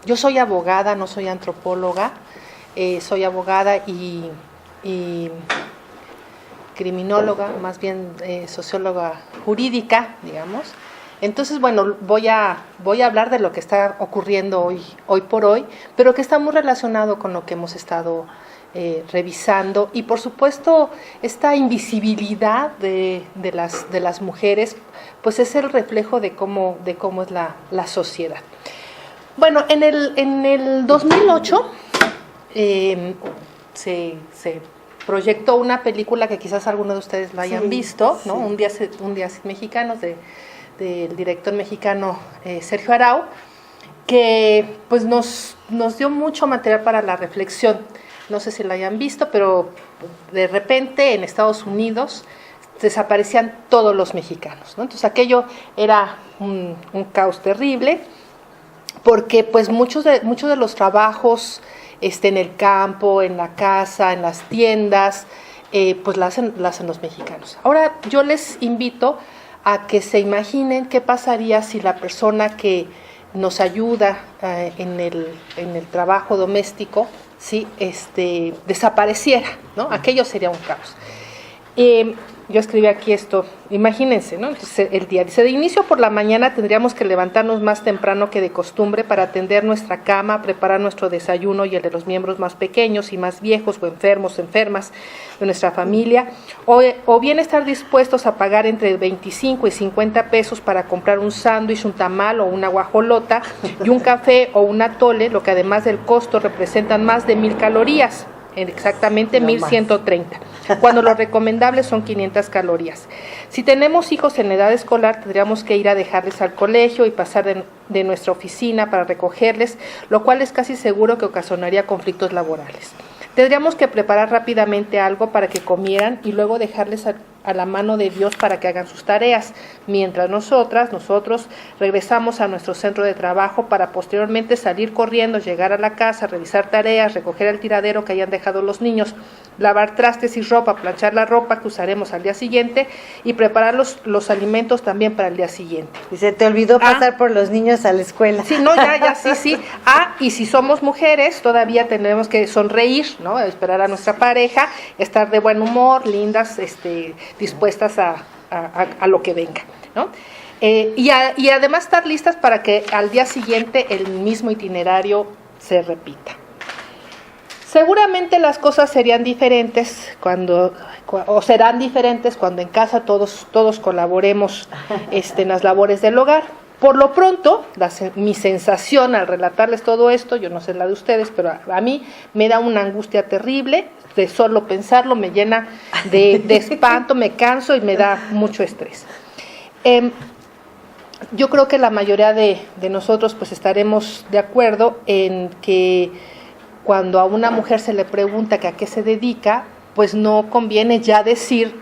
Yo soy abogada, no soy antropóloga, soy abogada y criminóloga, más bien socióloga jurídica, digamos. Entonces, bueno, voy a hablar de lo que está ocurriendo hoy por hoy, pero que está muy relacionado con lo que hemos estado revisando, y por supuesto esta invisibilidad de las mujeres, pues es el reflejo de cómo es la sociedad. Bueno, en el 2008 se proyectó una película que quizás algunos de ustedes la hayan visto, ¿no? Sí. Un día sin mexicanos, del director mexicano Sergio Arau, que pues nos dio mucho material para la reflexión. No sé si la hayan visto, pero de repente en Estados Unidos desaparecían todos los mexicanos, ¿no? Entonces aquello era un caos terrible, porque pues muchos de los trabajos en el campo, en la casa, en las tiendas, pues la hacen los mexicanos. Ahora yo les invito a que se imaginen qué pasaría si la persona que nos ayuda en el trabajo doméstico, ¿sí? Desapareciera, ¿no? Aquello sería un caos. Yo escribí aquí esto, imagínense, ¿no? Entonces, el día dice: de inicio por la mañana tendríamos que levantarnos más temprano que de costumbre para atender nuestra cama, preparar nuestro desayuno y el de los miembros más pequeños y más viejos o enfermos, enfermas de nuestra familia, o bien estar dispuestos a pagar entre 25 y 50 pesos para comprar un sándwich, un tamal o una guajolota y un café o un atole, lo que además del costo representan más de 1000 calorías. Exactamente 1130, cuando lo recomendable son 500 calorías. Si tenemos hijos en edad escolar, tendríamos que ir a dejarles al colegio y pasar de nuestra oficina para recogerles, lo cual es casi seguro que ocasionaría conflictos laborales. Tendríamos que preparar rápidamente algo para que comieran y luego dejarles a la mano de Dios para que hagan sus tareas, mientras nosotros regresamos a nuestro centro de trabajo para posteriormente salir corriendo, llegar a la casa, revisar tareas, recoger el tiradero que hayan dejado los niños, lavar trastes y ropa, planchar la ropa que usaremos al día siguiente y preparar los alimentos también para el día siguiente. Y se te olvidó pasar por los niños a la escuela. Sí, no, ya, sí. Y si somos mujeres, todavía tenemos que sonreír, ¿no? Esperar a nuestra pareja, estar de buen humor, lindas, dispuestas a lo que venga, ¿no? Y además estar listas para que al día siguiente el mismo itinerario se repita. Seguramente las cosas serían diferentes serán diferentes cuando en casa todos colaboremos en las labores del hogar. Por lo pronto, mi sensación al relatarles todo esto, yo no sé la de ustedes, pero a mí me da una angustia terrible, de solo pensarlo me llena de espanto, me canso y me da mucho estrés. Yo creo que la mayoría de nosotros pues estaremos de acuerdo en que cuando a una mujer se le pregunta que a qué se dedica, pues no conviene ya decir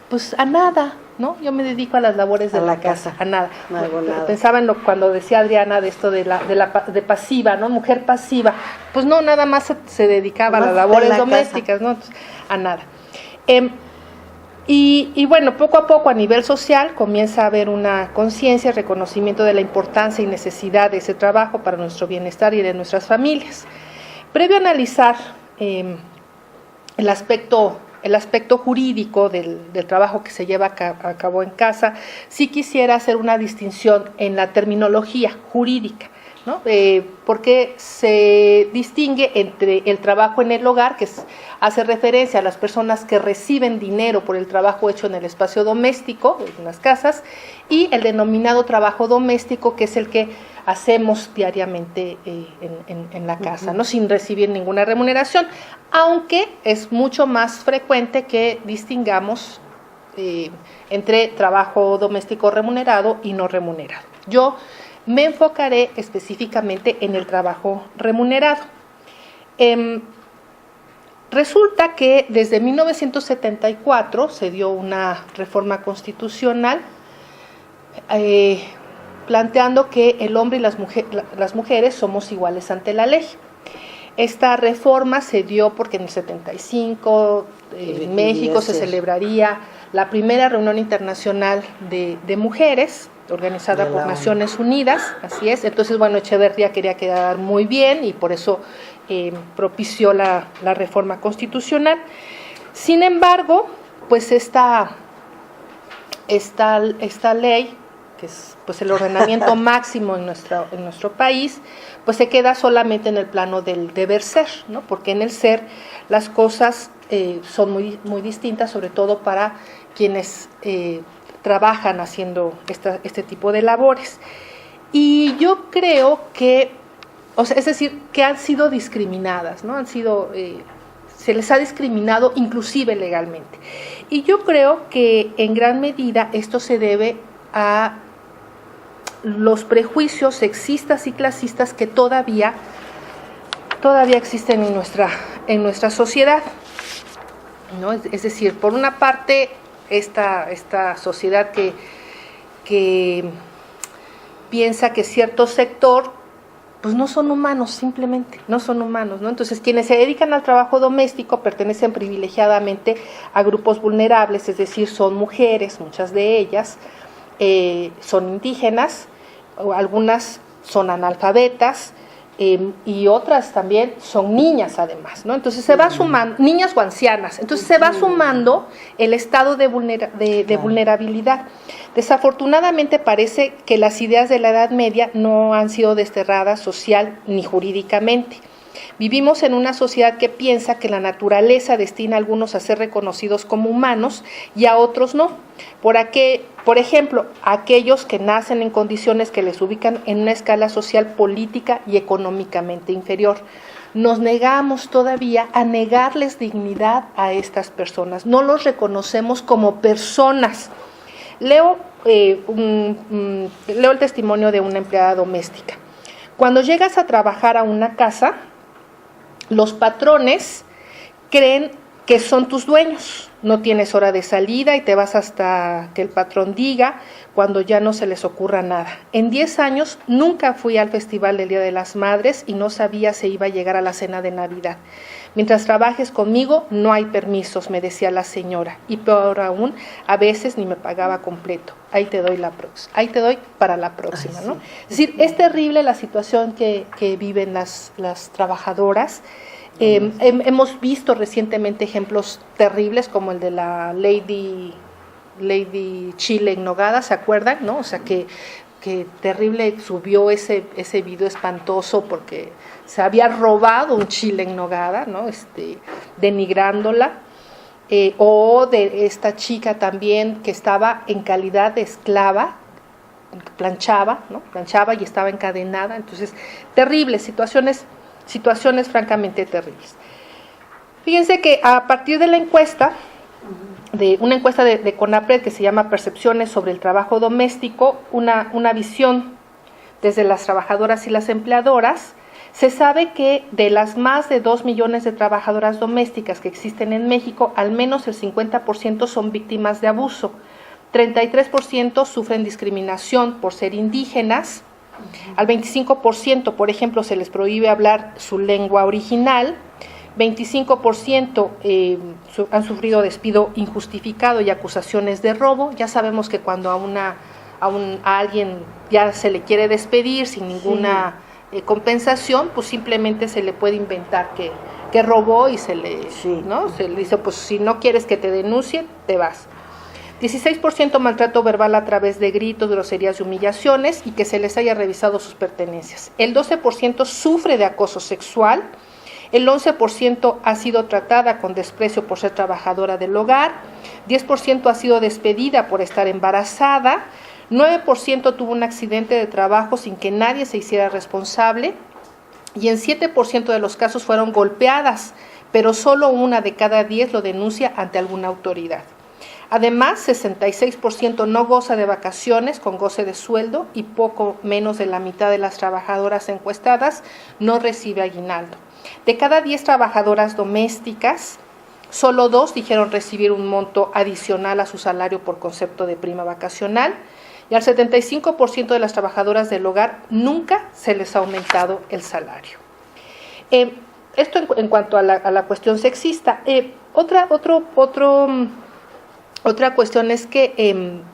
pues a nada, ¿no? Yo me dedico a las labores de la casa, a nada. No hago nada. Pensaba en cuando decía Adriana de esto de pasiva, ¿no? Mujer pasiva. Pues no, nada más se dedicaba a las labores domésticas, ¿no? Entonces, a nada. Y bueno, poco a poco a nivel social comienza a haber una conciencia, reconocimiento de la importancia y necesidad de ese trabajo para nuestro bienestar y de nuestras familias. Previo a analizar el aspecto jurídico del trabajo que se lleva a cabo en casa, sí quisiera hacer una distinción en la terminología jurídica, ¿no? Porque se distingue entre el trabajo en el hogar, que hace referencia a las personas que reciben dinero por el trabajo hecho en el espacio doméstico, en las casas, y el denominado trabajo doméstico, que es el que hacemos diariamente en la casa, ¿no? Sin recibir ninguna remuneración, aunque es mucho más frecuente que distingamos entre trabajo doméstico remunerado y no remunerado. Yo me enfocaré específicamente en el trabajo remunerado. Resulta que desde 1974 se dio una reforma constitucional planteando que el hombre y las mujeres somos iguales ante la ley. Esta reforma se dio porque en el 75 en México se celebraría la primera reunión internacional de mujeres, organizada por Naciones Unidas, así es. Entonces, bueno, Echeverría quería quedar muy bien y por eso propició la reforma constitucional. Sin embargo, pues esta ley, que es pues el ordenamiento máximo en nuestro país, pues se queda solamente en el plano del deber ser, ¿no? Porque en el ser las cosas son muy, muy distintas, sobre todo para quienes trabajan haciendo este tipo de labores. Y yo creo que, o sea, es decir, que han sido discriminadas, ¿no? Se les ha discriminado inclusive legalmente. Y yo creo que en gran medida esto se debe a los prejuicios sexistas y clasistas que todavía existen en nuestra sociedad, ¿no? Es decir, por una parte, esta sociedad que piensa que cierto sector pues no son humanos, simplemente no son humanos, ¿no? Entonces, quienes se dedican al trabajo doméstico pertenecen privilegiadamente a grupos vulnerables, es decir, son mujeres, muchas de ellas son indígenas, algunas son analfabetas, y otras también son niñas además, ¿no? Entonces se va sumando, niñas o ancianas, entonces se va sumando el estado de vulnerabilidad. Desafortunadamente parece que las ideas de la Edad Media no han sido desterradas social ni jurídicamente. Vivimos en una sociedad que piensa que la naturaleza destina a algunos a ser reconocidos como humanos y a otros no. Por ejemplo, aquellos que nacen en condiciones que les ubican en una escala social, política y económicamente inferior. Nos negamos todavía a negarles dignidad a estas personas. No los reconocemos como personas. Leo el testimonio de una empleada doméstica. Cuando llegas a trabajar a una casa, los patrones creen que son tus dueños. No tienes hora de salida y te vas hasta que el patrón diga, cuando ya no se les ocurra nada. En 10 años nunca fui al Festival del Día de las Madres y no sabía si iba a llegar a la cena de Navidad. Mientras trabajes conmigo no hay permisos, me decía la señora. Y peor aún, a veces ni me pagaba completo. Ahí te doy para la próxima, ¿no? Es decir, es terrible la situación que viven las trabajadoras. Hemos visto recientemente ejemplos terribles como el de la Lady Chile en nogada, ¿se acuerdan? ¿No? O sea, que terrible, subió ese video espantoso porque se había robado un chile en nogada, ¿no? Denigrándola. O de esta chica también que estaba en calidad de esclava, planchaba y estaba encadenada. Entonces, terribles situaciones francamente terribles. Fíjense que a partir de la encuesta, de una encuesta de CONAPRED que se llama Percepciones sobre el trabajo doméstico, una visión desde las trabajadoras y las empleadoras, se sabe que de las más de 2 millones de trabajadoras domésticas que existen en México, al menos el 50% son víctimas de abuso, 33% sufren discriminación por ser indígenas, al 25%, por ejemplo, se les prohíbe hablar su lengua original, 25% han sufrido despido injustificado y acusaciones de robo. Ya sabemos que cuando a alguien ya se le quiere despedir sin ninguna compensación, pues simplemente se le puede inventar que robó y se le dice, pues si no quieres que te denuncien, te vas. 16% maltrato verbal a través de gritos, groserías y humillaciones y que se les haya revisado sus pertenencias. El 12% sufre de acoso sexual. El 11% ha sido tratada con desprecio por ser trabajadora del hogar. 10% ha sido despedida por estar embarazada. 9% tuvo un accidente de trabajo sin que nadie se hiciera responsable. Y en 7% de los casos fueron golpeadas, pero solo 1 de cada 10 lo denuncia ante alguna autoridad. Además, 66% no goza de vacaciones con goce de sueldo y poco menos de la mitad de las trabajadoras encuestadas no recibe aguinaldo. De cada 10 trabajadoras domésticas, solo 2 dijeron recibir un monto adicional a su salario por concepto de prima vacacional y al 75% de las trabajadoras del hogar nunca se les ha aumentado el salario. Esto en cuanto a la cuestión sexista. Otra cuestión es que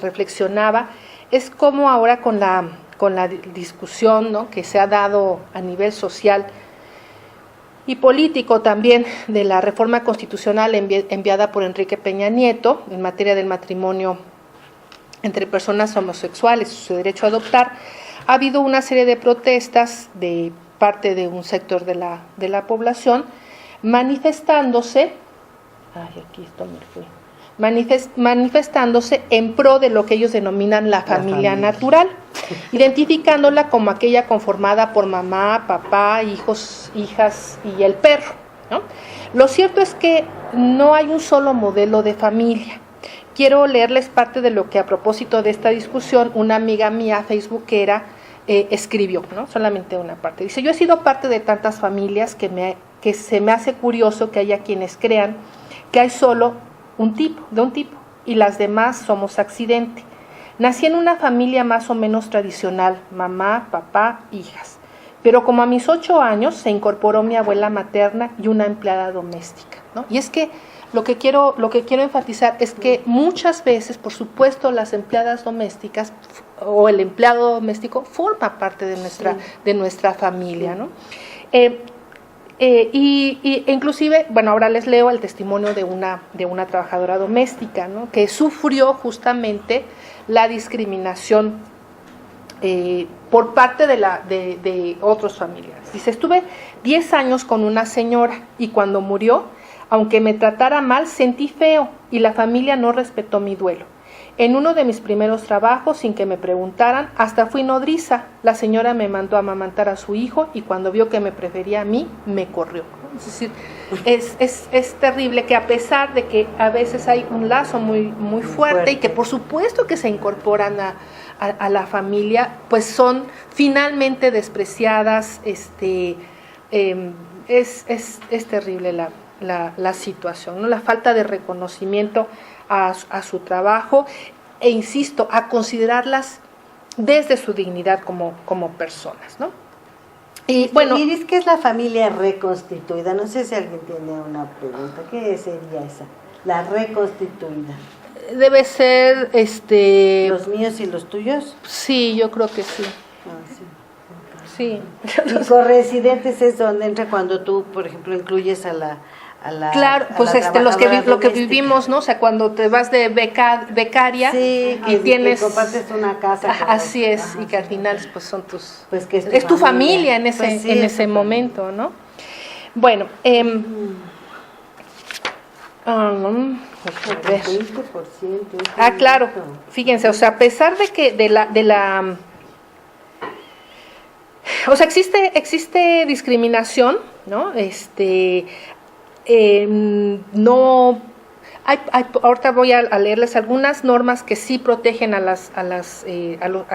reflexionaba es cómo ahora con la discusión, ¿no?, que se ha dado a nivel social y político también de la reforma constitucional enviada por Enrique Peña Nieto en materia del matrimonio entre personas homosexuales, su derecho a adoptar, ha habido una serie de protestas de parte de un sector de la población manifestándose en pro de lo que ellos denominan la familia natural, identificándola como aquella conformada por mamá, papá, hijos, hijas y el perro, ¿no? Lo cierto es que no hay un solo modelo de familia. Quiero leerles parte de lo que, a propósito de esta discusión, una amiga mía facebookera escribió, ¿no? Solamente una parte. Dice: yo he sido parte de tantas familias que se me hace curioso que haya quienes crean que hay solo un tipo, y las demás somos accidente. Nací en una familia más o menos tradicional, mamá, papá, hijas. Pero como a mis 8 años se incorporó mi abuela materna y una empleada doméstica, ¿no? Y es que lo que quiero enfatizar es que muchas veces, por supuesto, las empleadas domésticas o el empleado doméstico forma parte de nuestra familia, ¿no? Inclusive, bueno, ahora les leo el testimonio de una trabajadora doméstica, ¿no?, que sufrió justamente la discriminación por parte de otros familiares. Dice: estuve 10 años con una señora y cuando murió, aunque me tratara mal, sentí feo y la familia no respetó mi duelo. En uno de mis primeros trabajos, sin que me preguntaran, hasta fui nodriza. La señora me mandó a amamantar a su hijo y cuando vio que me prefería a mí, me corrió. Es decir, es terrible que, a pesar de que a veces hay un lazo muy fuerte y que por supuesto que se incorporan a la familia, pues son finalmente despreciadas. Es terrible la situación, ¿no? La falta de reconocimiento a su trabajo e, insisto, a considerarlas desde su dignidad como personas, ¿no? Y bueno, Iris, ¿qué es la familia reconstituida? No sé si alguien tiene una pregunta. ¿Qué sería esa? La reconstituida. Debe ser ¿Los míos y los tuyos? Sí, yo creo que sí. Sí. Y corresidentes es donde entra cuando tú, por ejemplo, incluyes a la claro, pues lo que vivimos, ¿no? O sea, cuando te vas de becaria, sí, y tienes, que compartes una casa. Así es, ajá, y que al final pues son tus, pues que es tu familia en ese, pues sí, en ese momento, ¿no? Bueno, 20%. Claro, fíjense, o sea, a pesar de que o sea, existe discriminación, ¿no? No hay, ahorita voy a leerles algunas normas que sí protegen a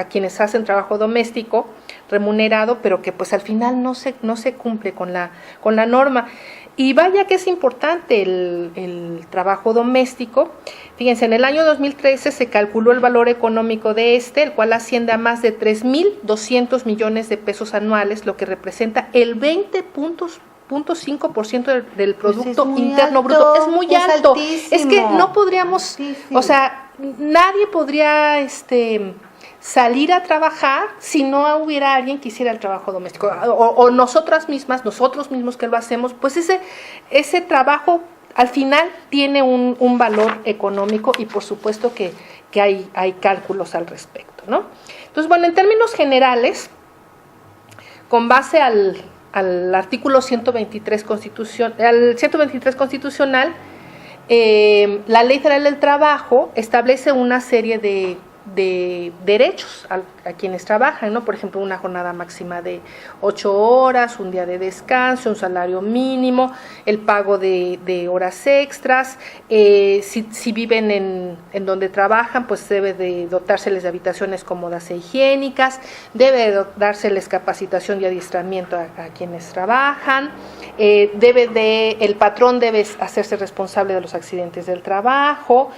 quienes hacen trabajo doméstico remunerado, pero que pues al final no se cumple con la norma. Y vaya que es importante el trabajo doméstico. Fíjense, en el año 2013 se calculó el valor económico de el cual asciende a más de 3.200 millones de pesos anuales, lo que representa el 20.5% del Producto Interno Bruto. Es muy alto. Altísimo. Es que no podríamos, sí. O sea, nadie podría salir a trabajar si no hubiera alguien que hiciera el trabajo doméstico, o nosotros mismos que lo hacemos. Pues ese trabajo al final tiene un valor económico y por supuesto que hay cálculos al respecto, ¿no? Entonces, bueno, en términos generales, con base al artículo 123 constitucional, la Ley Federal del Trabajo establece una serie de derechos a quienes trabajan, ¿no? Por ejemplo, una jornada máxima de 8 horas, un día de descanso, un salario mínimo, el pago de horas extras, si viven en donde trabajan, pues debe de dotárseles de habitaciones cómodas e higiénicas, debe de dárseles capacitación y adiestramiento a quienes trabajan, el patrón debe hacerse responsable de los accidentes del trabajo,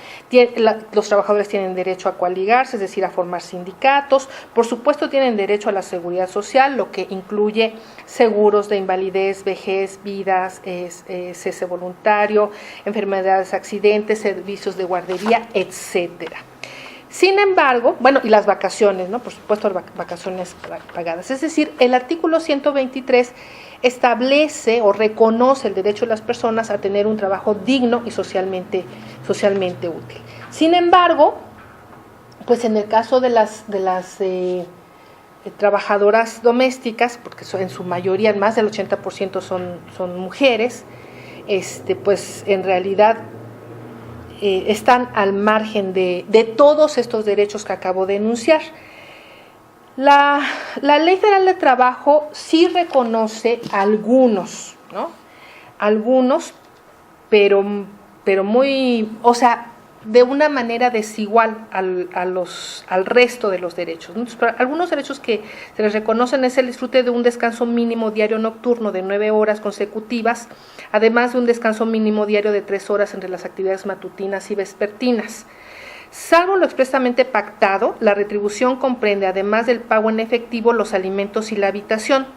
los trabajadores tienen derecho a coaligarse, es decir, a formar sindicatos. Por supuesto, tienen derecho a la seguridad social, lo que incluye seguros de invalidez, vejez, vidas, cese voluntario, enfermedades, accidentes, servicios de guardería, etcétera. Sin embargo, bueno, y las vacaciones, ¿no? Por supuesto, vacaciones pagadas. Es decir, el artículo 123 establece o reconoce el derecho de las personas a tener un trabajo digno y socialmente útil. Sin embargo, pues en el caso de las trabajadoras domésticas, porque en su mayoría, más del 80% son mujeres, pues en realidad están al margen de todos estos derechos que acabo de enunciar. La Ley Federal de Trabajo sí reconoce algunos, ¿no? Algunos, pero muy, o sea, de una manera desigual al resto de los derechos. Entonces, algunos derechos que se les reconocen es el disfrute de un descanso mínimo diario nocturno de 9 horas consecutivas, además de un descanso mínimo diario de 3 horas entre las actividades matutinas y vespertinas. Salvo lo expresamente pactado, la retribución comprende, además del pago en efectivo, los alimentos y la habitación.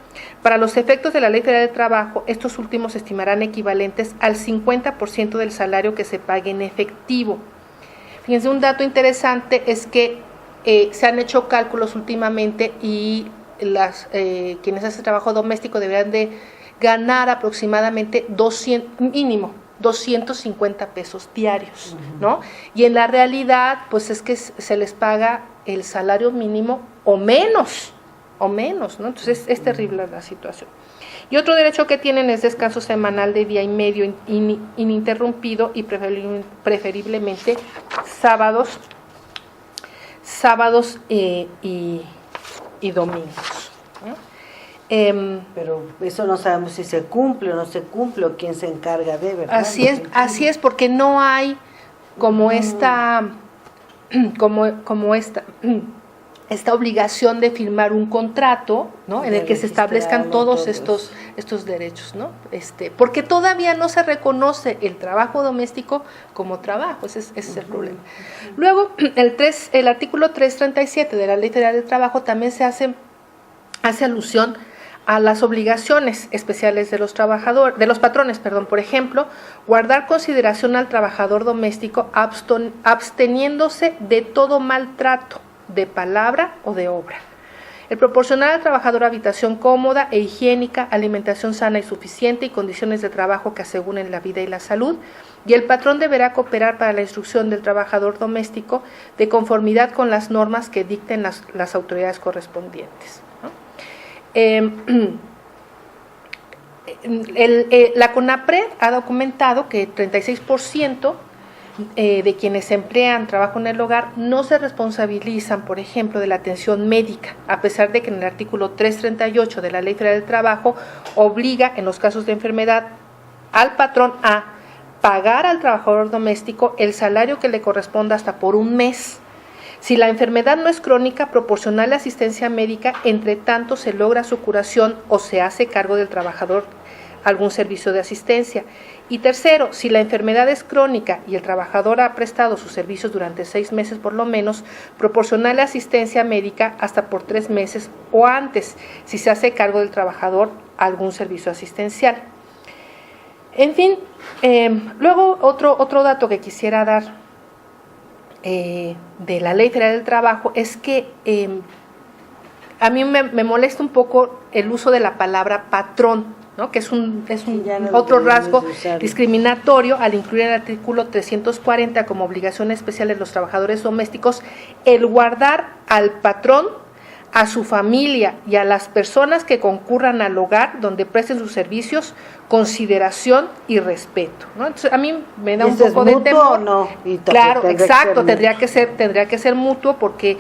Para los efectos de la Ley Federal de Trabajo, estos últimos se estimarán equivalentes al 50% del salario que se pague en efectivo. Fíjense, un dato interesante es que se han hecho cálculos últimamente y quienes hacen trabajo doméstico deberán de ganar aproximadamente mínimo 250 pesos diarios, ¿no? Y en la realidad, pues es que se les paga el salario mínimo o menos, ¿no? Entonces es terrible la situación. Y otro derecho que tienen es descanso semanal de día y medio ininterrumpido y preferiblemente sábados y domingos, ¿no? Pero eso no sabemos si se cumple o no se cumple o quién se encarga de, ¿verdad? Así es, porque no hay como esta obligación de firmar un contrato, ¿no? En el que se establezcan todos estos derechos, ¿no? Porque todavía no se reconoce el trabajo doméstico como trabajo, ese es el problema. Luego, el artículo 337 de la Ley Federal de Trabajo también hace alusión a las obligaciones especiales de los patrones, por ejemplo, guardar consideración al trabajador doméstico absteniéndose de todo maltrato, de palabra o de obra. El proporcionar al trabajador habitación cómoda e higiénica, alimentación sana y suficiente y condiciones de trabajo que aseguren la vida y la salud, y el patrón deberá cooperar para la instrucción del trabajador doméstico de conformidad con las normas que dicten las autoridades correspondientes, ¿no? La CONAPRED ha documentado que 36% de quienes emplean trabajo en el hogar no se responsabilizan, por ejemplo, de la atención médica, a pesar de que en el artículo 338 de la Ley Federal del Trabajo obliga, en los casos de enfermedad, al patrón a pagar al trabajador doméstico el salario que le corresponda hasta por un mes. Si la enfermedad no es crónica, proporcionarle asistencia médica, entre tanto se logra su curación o se hace cargo del trabajador algún servicio de asistencia. Y tercero, si la enfermedad es crónica y el trabajador ha prestado sus servicios durante 6 meses por lo menos, proporcionarle asistencia médica hasta por 3 meses o antes, si se hace cargo del trabajador algún servicio asistencial. En fin, luego otro dato que quisiera dar de la Ley Federal del Trabajo es que a mí me molesta un poco el uso de la palabra patrón, ¿no? Que es otro rasgo discriminatorio al incluir el artículo 340 como obligación especial de los trabajadores domésticos el guardar al patrón, a su familia y a las personas que concurran al hogar donde presten sus servicios, consideración y respeto, ¿no? Entonces, a mí me da un poco de temor. ¿O no? Claro, exacto, tendría que ser mutuo porque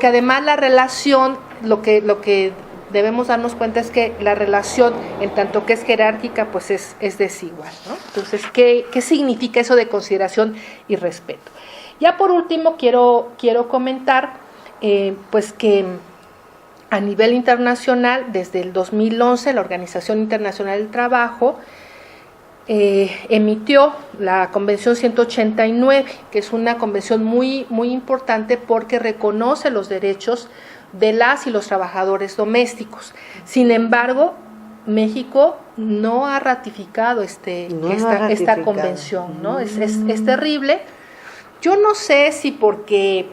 además la relación, lo que debemos darnos cuenta es que la relación, en tanto que es jerárquica, pues es desigual, ¿no? Entonces, ¿qué significa eso de consideración y respeto? Ya por último quiero comentar pues que a nivel internacional, desde el 2011, la Organización Internacional del Trabajo emitió la Convención 189, que es una convención muy, muy importante porque reconoce los derechos de las y los trabajadores domésticos. Sin embargo, México no ha ratificado esta convención, ¿no? Es terrible. Yo no sé si porque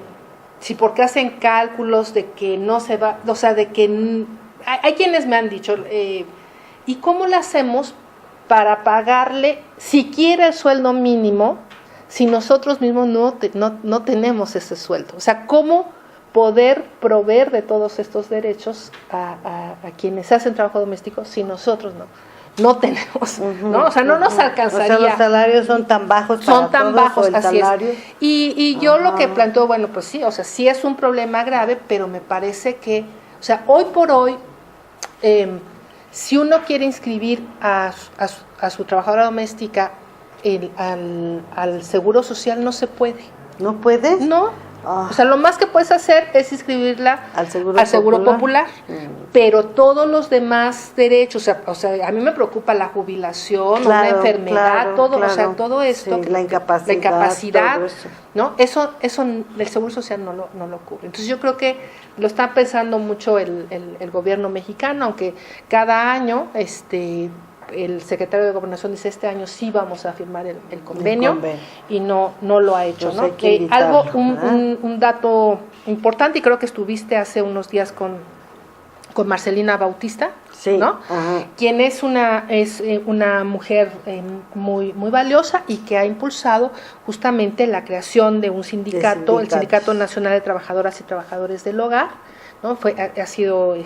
si porque hacen cálculos de que no se va, o sea, de que hay quienes me han dicho, ¿y cómo lo hacemos para pagarle siquiera el sueldo mínimo si nosotros mismos no tenemos ese sueldo? O sea, ¿cómo poder proveer de todos estos derechos a quienes hacen trabajo doméstico si nosotros no tenemos, ¿no? O sea, no nos alcanzaría. O sea, los salarios son tan bajos son tan todos, bajos, el así salario. es. Y yo lo que planteo, bueno, pues sí, o sea, sí es un problema grave, pero me parece que, o sea, hoy por hoy, si uno quiere inscribir a su trabajadora doméstica al Seguro Social, no se puede. ¿No puedes? No. O sea, lo más que puedes hacer es inscribirla al Seguro Popular. Pero todos los demás derechos, o sea, a mí me preocupa la jubilación, una enfermedad, todo, o sea, todo esto, sí, la incapacidad, ¿no? Eso el Seguro Social no lo cubre. Entonces yo creo que lo está pensando mucho el gobierno mexicano, aunque cada año el secretario de Gobernación dice, este año sí vamos a firmar el convenio, y no lo ha hecho, ¿no? Un dato importante, y creo que estuviste hace unos días con Marcelina Bautista, sí, ¿no? Quien es una mujer muy valiosa y que ha impulsado justamente la creación de un sindicato, el Sindicato Nacional de Trabajadoras y Trabajadores del Hogar, ¿no? Ha sido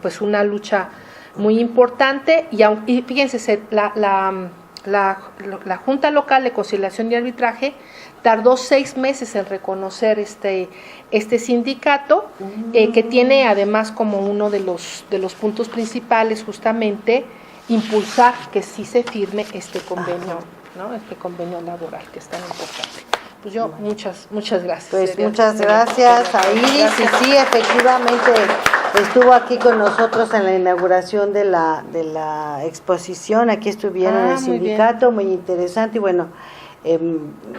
pues una lucha muy importante, y fíjense, la Junta Local de Conciliación y Arbitraje tardó 6 meses en reconocer este sindicato, que tiene además como uno de los puntos principales justamente impulsar que sí se firme este convenio, ¿no? Este convenio laboral que es tan importante. Pues yo, muchas gracias. Pues muchas gracias a Iris, y sí, efectivamente estuvo aquí con nosotros en la inauguración de la exposición, aquí estuvieron en el sindicato, muy interesante, y bueno,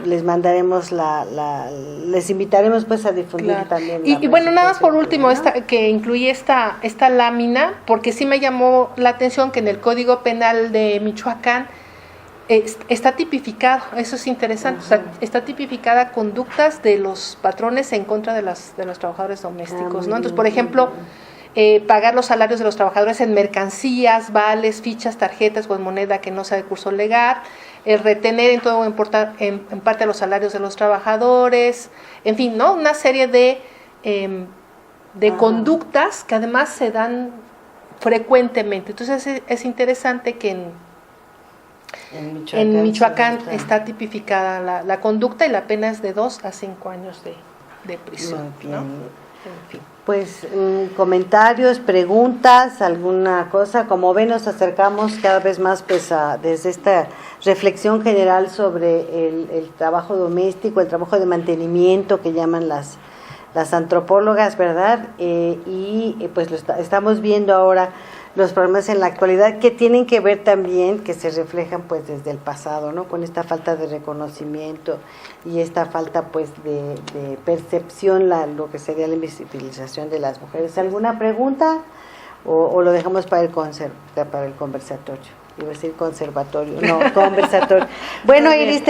les mandaremos les invitaremos pues a difundir también. Y bueno, nada más por último, que incluí esta lámina, porque sí me llamó la atención que en el Código Penal de Michoacán está tipificado, eso es interesante, o sea, está tipificada conductas de los patrones en contra de los trabajadores domésticos, ¿no? Entonces, por ejemplo, pagar los salarios de los trabajadores en mercancías, vales, fichas, tarjetas o en moneda que no sea de curso legal, retener en todo o en parte los salarios de los trabajadores, en fin, ¿no? Una serie de conductas que además se dan frecuentemente. Entonces es interesante que en Michoacán está tipificada la conducta, y la pena es de 2 a 5 años de prisión, ¿no? En fin. Pues comentarios, preguntas, alguna cosa. Como ven, nos acercamos cada vez más pues desde esta reflexión general sobre el trabajo doméstico, el trabajo de mantenimiento que llaman las antropólogas, ¿verdad? Y pues estamos viendo ahora los problemas en la actualidad que tienen que ver también, que se reflejan pues desde el pasado, ¿no? Con esta falta de reconocimiento y esta falta pues de percepción, lo que sería la invisibilización de las mujeres. ¿Alguna pregunta? ¿O lo dejamos para el conversatorio? Iba a decir conservatorio, no, conversatorio. Bueno, Iris,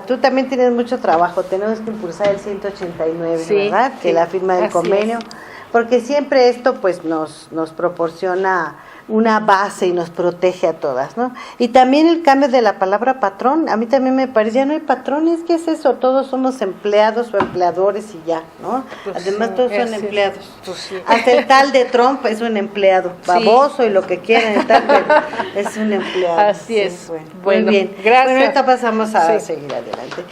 tú también tienes mucho trabajo, tenemos que impulsar el 189, sí, ¿verdad? Sí, que la firma del convenio. Porque siempre esto pues nos proporciona una base y nos protege a todas, ¿no? Y también el cambio de la palabra patrón, a mí también me parece, ya no hay patrones, ¿qué es eso? Todos somos empleados o empleadores y ya, ¿no? Pues además sí, todos son empleados. Pues sí. Hasta el tal de Trump es un empleado, baboso, sí, y lo que quieran y tal, pero es un empleado. Así es. Bueno, muy bien. Gracias. Bueno, ahorita pasamos a seguir adelante.